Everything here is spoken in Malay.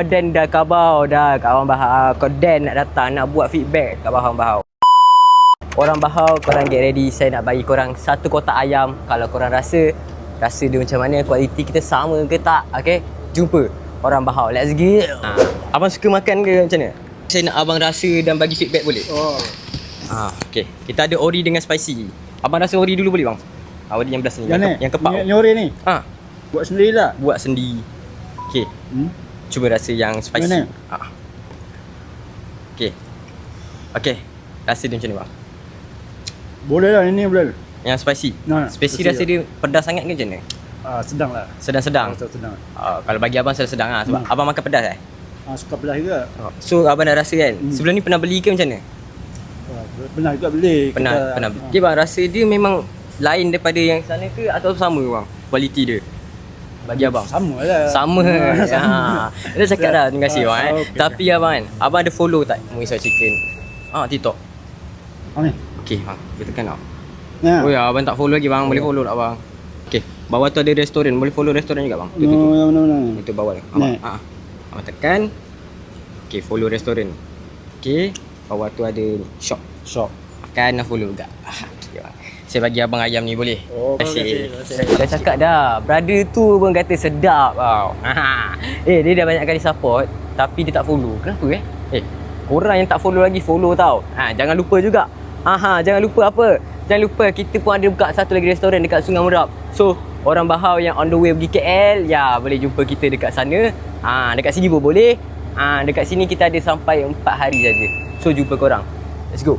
Dan dah khabar dah kat Abang Bahau. Kau Dan nak datang nak buat feedback kat Abang Bahau. Orang Bahau, korang get ready. Saya nak bagi korang satu kotak ayam. Kalau korang rasa dia macam mana, kualiti kita sama ke tak, okay? Jumpa Orang Bahau. Let's get. Abang suka makan ke macam mana? Saya nak abang rasa dan bagi feedback boleh? Oh. Okay. Kita ada ori dengan spicy. Abang rasa ori dulu boleh bang? Ori yang belas ni. Yang kepak. Yang ori ni. Buat sendiri lah. Buat sendiri. Okay. Cuba rasa yang spicy. Mana? Okay. Okay. Rasa dia macam ni bang? Boleh lah, ini boleh. Yang spicy. Spicy rasa dia pedas sangat ke macam mana? Sedang lah. Sedang-sedang. Sedang. Kalau bagi abang sedang lah. Sebab abang makan pedas Suka pedas juga. So abang dah rasa kan? Sebelum ni pernah beli ke macam mana? Pernah juga beli. Pernah beli. Okay bang, rasa dia memang lain daripada yang sana ke atau sama bang? Kualiti dia bagi abang? Sama lah. Sama. Dah cakap dah, terima kasih bang. Okay. Tapi abang kan, abang ada follow tak Muisau Chicken? TikTok. Ni. Okay bang, kita tekan tau. Ya. Oh ya, abang tak follow lagi bang, boleh follow tak bang? Okay, bawah tu ada restoran, boleh follow restoran juga bang. Tu. No. Itu bawah ni. Abang, abang tekan. Okay, follow restoran. Okay, bawah tu ada ni, shop. Makan dan follow juga. Okay, bang. Saya bagi abang ayam ni boleh? Terima kasih. Dah cakap dah, brother tu pun kata sedap tau. Dia dah banyak kali support tapi dia tak follow. Kenapa korang yang tak follow lagi follow tau. Jangan lupa juga. Jangan lupa apa? Jangan lupa kita pun ada buka satu lagi restoran dekat Sungai Merap. So, orang Bahau yang on the way pergi KL, boleh jumpa kita dekat sana. Dekat sini pun boleh. Dekat sini kita ada sampai 4 hari saja. So, jumpa korang. Let's go.